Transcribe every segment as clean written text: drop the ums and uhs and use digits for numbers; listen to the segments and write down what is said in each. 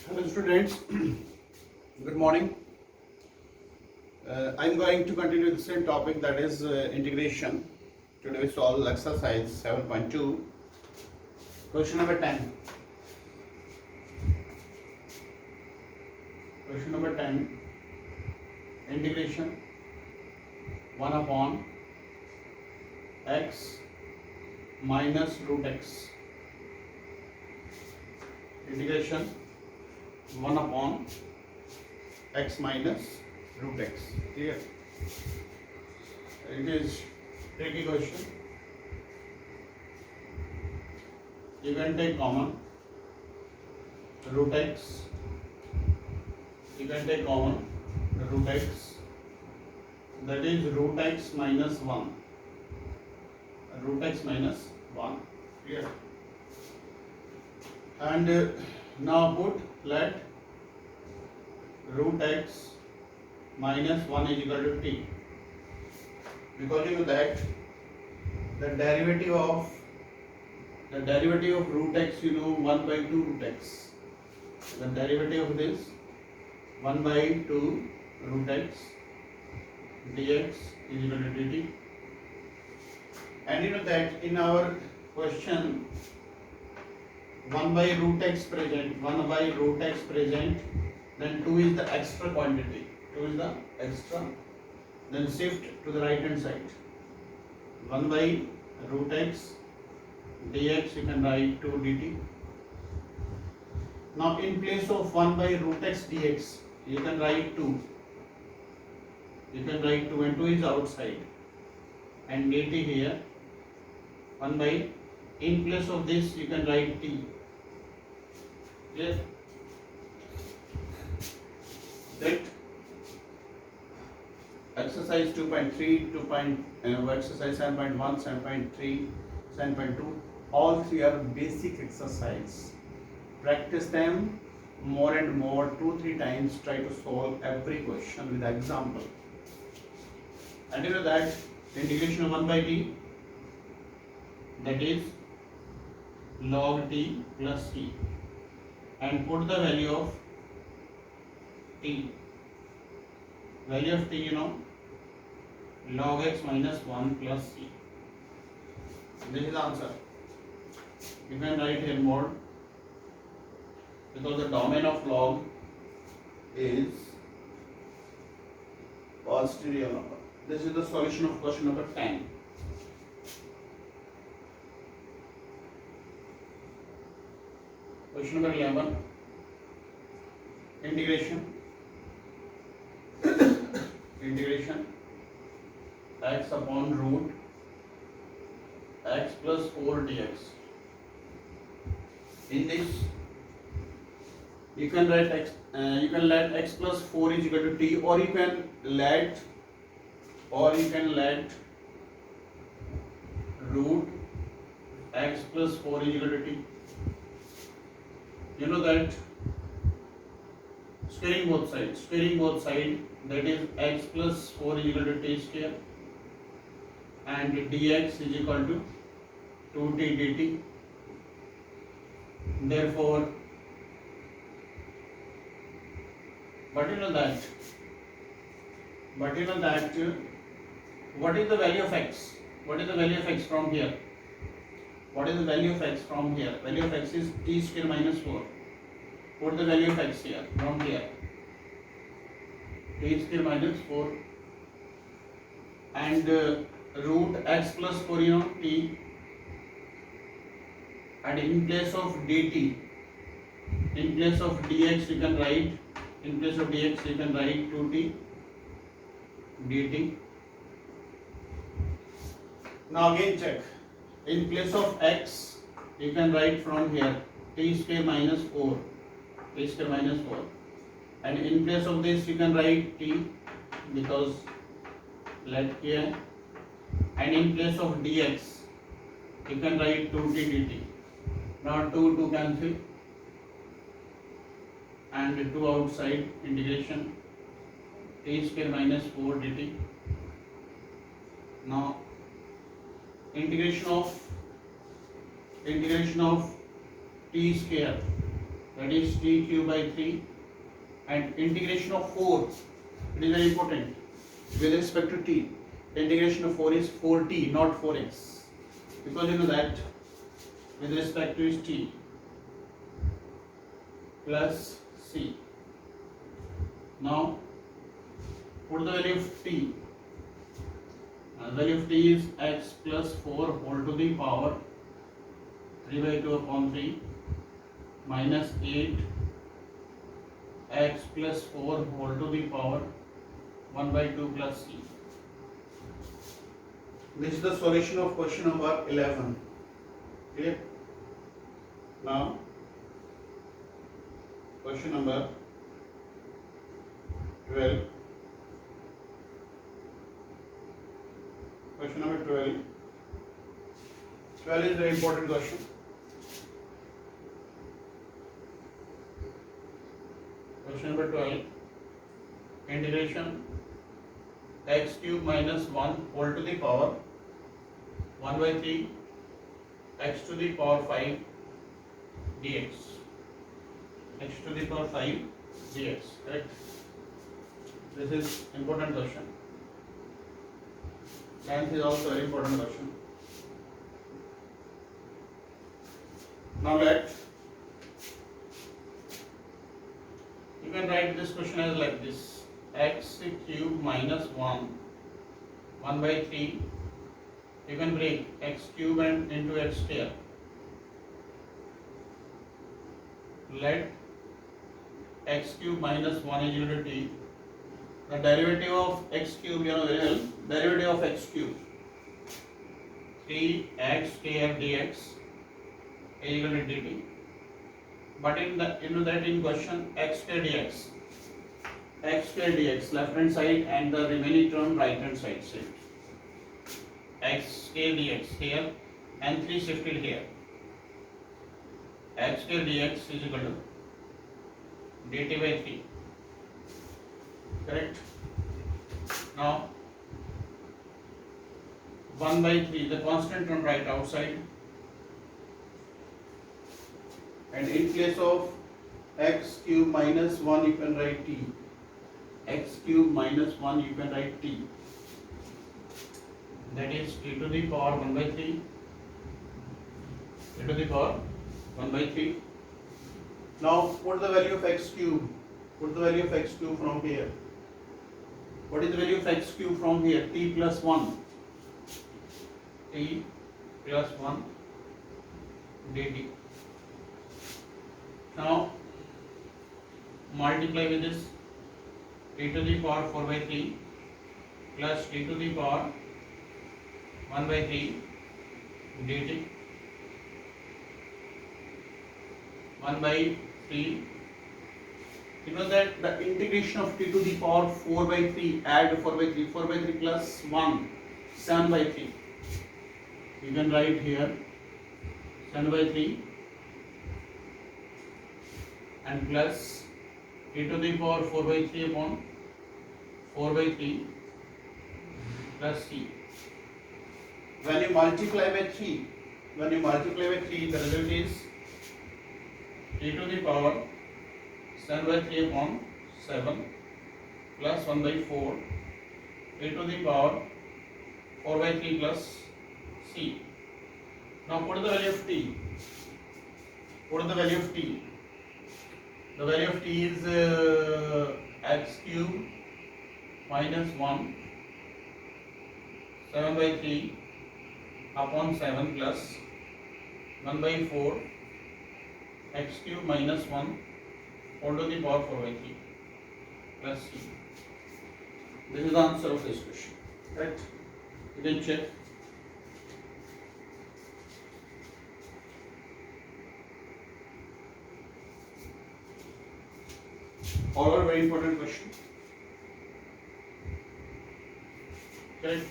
Hello students, good morning. I'm going to continue the same topic, that is integration. Today we solve exercise 7.2, question number 10. Question number 10, integration 1 upon x minus root x. Integration 1 upon x minus root x. Clear? It is tricky question. You can take common root x. You can take common root x. That is root x minus 1. Root x minus 1. Clear? And now put, let root x minus 1 is equal to t, because you know that the derivative of root x, you know, 1 by 2 root x. The derivative of this 1 by 2 root x dx is equal to dt. And you know that in our question 1 by root x present, then 2 is the extra quantity. 2 is the extra. Then shift to the right hand side. 1 by root x dx, you can write 2 dt. Now in place of 1 by root x dx, you can write 2. You can write 2, and 2 is outside. And dt here, 1 by, in place of this you can write t. Yes. That exercise 2.3, exercise 7.1, 7.3, 7.2, all three are basic exercise. Practice them more and more, 2-3 times. Try to solve every question with example. And you know that integration of 1 by t, that is log t plus t, and put the value of t. Value of t, you know, log x minus 1 plus c. This is the answer. You can write here more, because the domain of log is positive real number. This is the solution of question number 10. Question number 11, integration x upon root x plus 4 dx. In this you can write x, you can let x plus 4 is equal to t, or you can let root x plus 4 is equal to t. You know that squaring both sides, that is x plus 4 is equal to t square, and dx is equal to 2t dt. Therefore, but you know that what is the value of x? What is the value of x from here? Value of x is t square minus 4. Put the value of x here, from here, t square minus 4, and root x plus 4, you know, t, and in place of dt, in place of dx you can write 2t dt. Now again check, in place of x you can write from here t square minus 4, and in place of this you can write t, because let here, and in place of dx you can write 2t dt. Now 2 cancel, and 2 outside, integration t square minus 4 dt. Now integration of t square, that is t cube by 3, and integration of 4, it is very important with respect to t. The integration of 4 is 4t, not 4x, because you know that with respect to is t plus c. Now put the value of t. The value of t is x plus 4 whole to the power 3 by 2 upon 3 minus 8 x plus 4 whole to the power 1 by 2 plus c. This is the solution of question number 11. Clear? Now question number 12. Question number 12. 12 is a very important question. Question number 12. Integration x cube minus 1 whole to the power 1 by 3 x to the power 5 dx. X to the power 5 dx. Correct? This is important question. Length is also very important question. Now you can write this question as like this: x cube minus 1 by 3. You can break x cube and into x square. Let x cube minus 1 is equal to t. The derivative of x cube, you know very well. Derivative of x cube 3x square dx is equal to dt. But in question x square dx, left hand side and the remaining term right hand side shift. X square dx here and 3 shifted here. X square dx is equal to dt by 3. Correct? Now 1 by 3, the constant term right outside, and in place of x cube minus 1 you can write t. X cube minus 1 you can write t. That is t to the power 1 by 3. T to the power 1 by 3. Now put the value of x cube. Put the value of x cube from here. What is the value of x cube from here? T plus 1. T plus 1 dt. Now multiply with this. T to the power 4 by 3 plus t to the power 1 by 3 dt. 1 by 3. You know that the integration of t to the power 4 by 3, add 4 by 3, 4 by 3 plus 1, 7 by 3. You can write here 7 by 3 and plus t to the power 4 by 3 upon 4 by 3 plus c. When you multiply by 3, the result is t to the power 7 by 3 upon 7 plus 1 by 4 e to the power 4 by 3 plus c. Now put the value of t. Put the value of t. The value of t is x cube minus 1 7 by 3 upon 7 plus 1 by 4 x cube minus 1 whole to the power 4 by 3 plus c. This is the answer of this question. Right? You can check. All are very important question. Correct?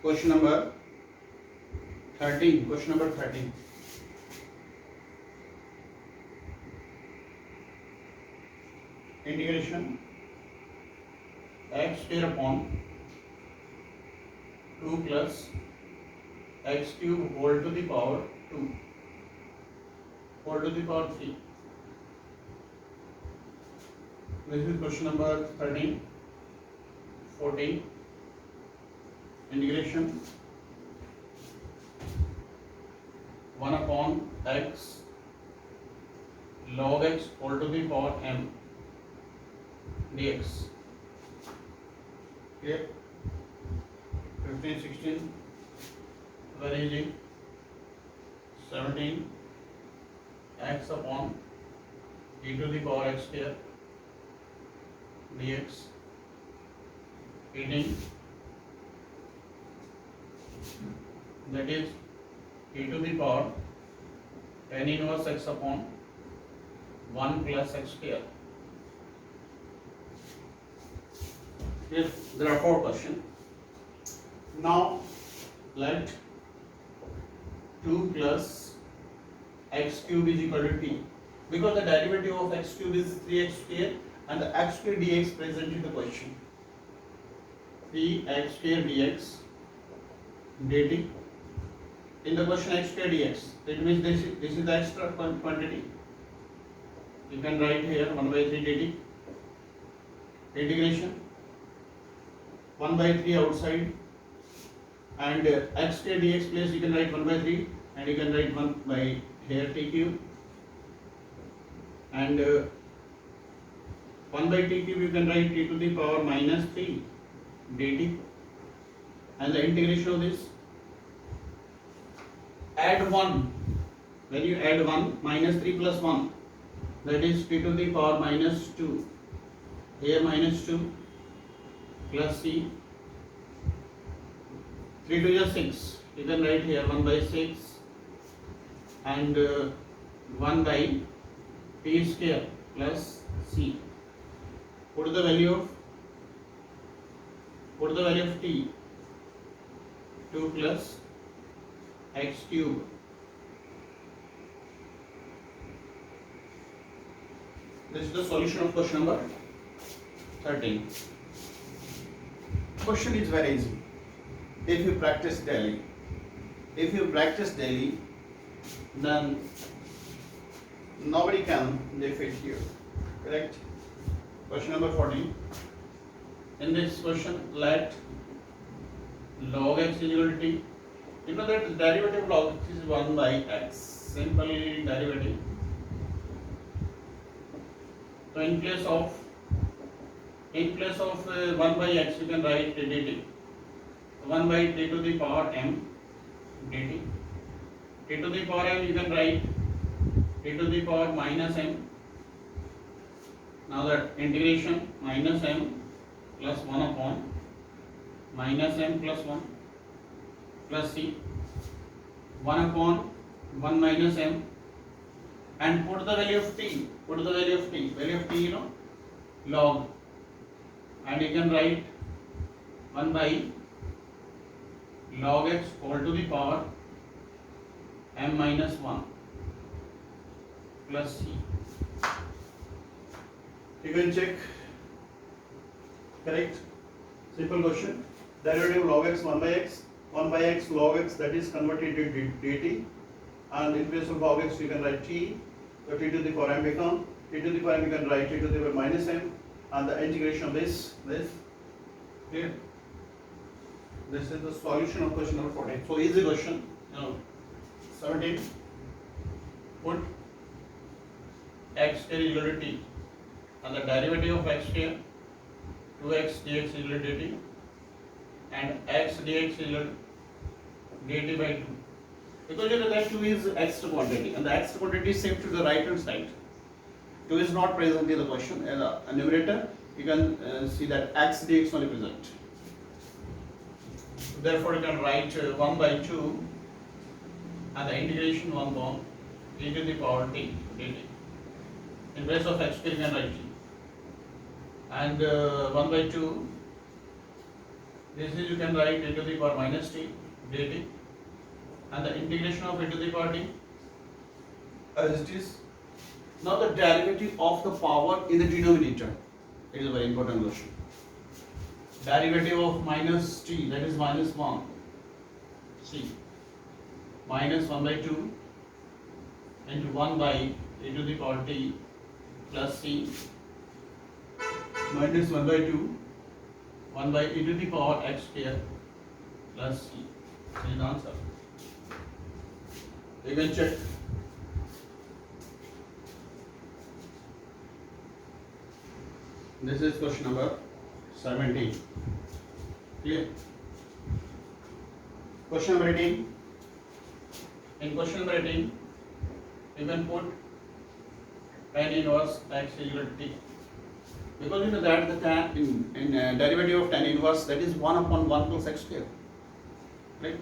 Question number 13. Question number 13. Integration x square upon 2 plus x cube whole to the power 2 whole to the power 3. This is question number 13. 14. Integration 1 upon x log x whole to the power m dx. Clear? 15, 16, very easy. 17 x upon e to the power x square dx. 18 that is e to the power tan inverse x upon 1 plus x square. Here there are 4 questions. Now let 2 plus x cube is equal to t, because the derivative of x cube is 3x square and the x square dx present in the question. 3x square dx dt. In the question x square dx, it means this is the extra quantity. You can write here 1 by 3 dt. Integration 1 by 3 outside, and x square dx place you can write 1 by 3, and you can write 1 by here t cube, and 1 by t cube you can write t to the power minus 3 dt, and the integration of this, add 1, when you add 1 minus 3 plus 1, that is t to the power minus 2, here minus 2 plus c, 3 to the 6, you can write here 1 by 6, and 1 by t square plus c. Put the value of t, 2 plus x cube this is the solution of question number 13. Question is very easy if you practice daily. If you practice daily, then nobody can defeat you. Correct? Question number 14. In this question, let log x is equal to t. You know that the derivative of log x is 1 by x. Simple derivative. So in place of 1 by x, you can write dt. 1 by t to the power m dt. T to the power m, you can write t to the power minus m. Now that integration minus m plus 1 upon minus m plus 1 plus c, 1 upon 1 minus m, and put the value of t. Value of t, you know, log, and you can write 1 by log x whole to the power m minus 1 plus c. You can check. Correct? Simple question. Derivative log x 1 by x. 1 by x log x, that is converted into dt, and in place of log x you can write t. So t to the power m become t to the power m, you can write t to the power minus m, and the integration of this. Clear? This is the solution of question number 14. So easy question. 17. Put x square is equal to t, and the derivative of x square 2x dx is equal to dt, and x dx is equal to dt by 2. Because you know that 2 is extra quantity, and the extra quantity is saved to the right hand side. 2 is not present in the question. In the numerator, you can see that x dx only present. Therefore, you can write 1 by 2, and the integration 1 upon e to the power t dt. In place of x square, you can write t. And 1 by 2, This is, you can write e to the power minus t dt, and the integration of e to the power t as it is. Now the derivative of the power in the denominator. It is a very important question. Derivative of minus t, that is minus 1 c minus 1 by 2 into 1 by e to the power t plus c minus 1 by 2 1 by e to the power x square plus c. This is the answer. You can check. This is question number 17. Clear? Question number 18. In question number 18, you can put tan inverse x is equal to t. Because you know that the tan in derivative of tan inverse, that is 1 upon 1 plus x square. Right?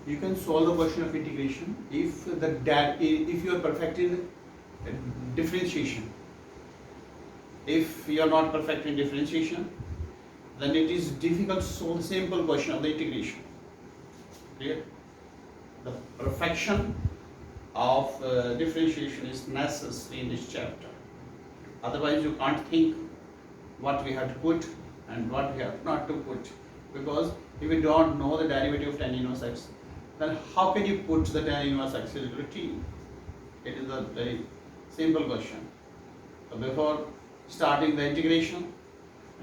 You can solve the question of integration if you are perfect in differentiation. If you are not perfect in differentiation, then it is difficult to solve the simple question of the integration. Clear? The perfection of differentiation is necessary in this chapter. Otherwise, you can't think what we have to put and what we have not to put. Because if you don't know the derivative of tan inverse x, then how can you put the tan inverse x is equal to t? It is a very simple question. So before starting the integration,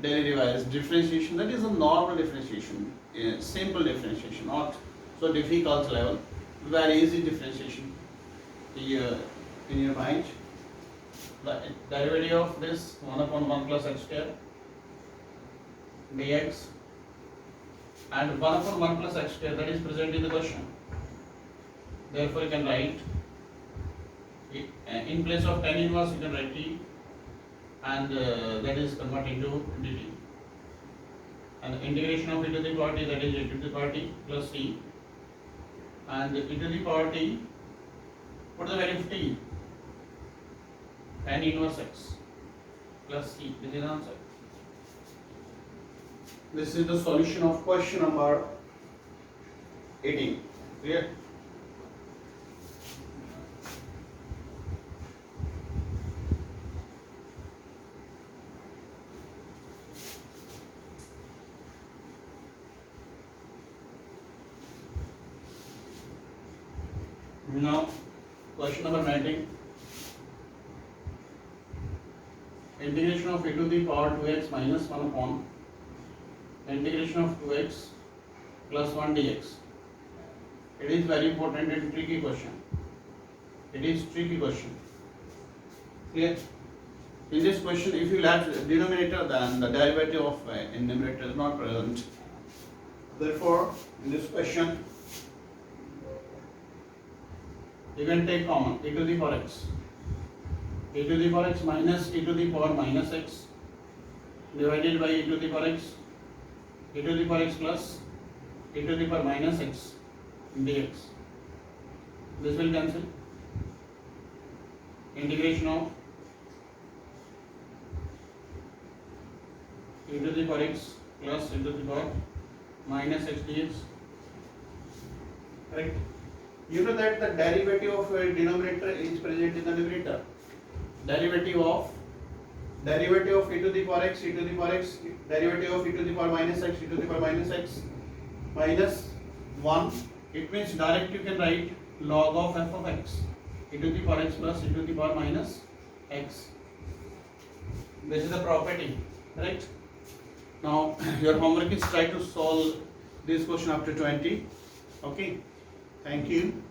daily revise differentiation, that is a normal differentiation, simple differentiation, not so difficult level, very easy differentiation in your mind. The derivative of this 1 upon 1 plus x square dx and 1 upon 1 plus x square, that is present in the question. Therefore, you can write in place of tan inverse, you can write t, and that is converted into dt. And the integration of e to the power t, that is e to the power t plus c, and e to the power t, put the value of t, tan inverse x plus c. This is the answer. This is the solution of question number 18. Clear? Now, question number 19. Integration of e to the power 2x minus 1 upon integration of 2x plus 1 dx. It is very important and tricky question. It is tricky question. Clear? In this question, if you left denominator, then the derivative of in numerator is not present. Therefore, in this question, you can take common e to the power x. E to the power x minus e to the power minus x divided by e to the power x, e to the power x plus e to the power minus x dx. This will cancel. Integration of e to the power x plus e to the power minus x dx. Right? You know that the derivative of a denominator is present in the numerator. Derivative of e to the power x, e to the power x, derivative of e to the power minus x, e to the power minus x, minus 1. It means direct you can write log of f of x, e to the power x plus e to the power minus x. This is the property, right? Now your homework is try to solve this question up to 20. Okay, thank you.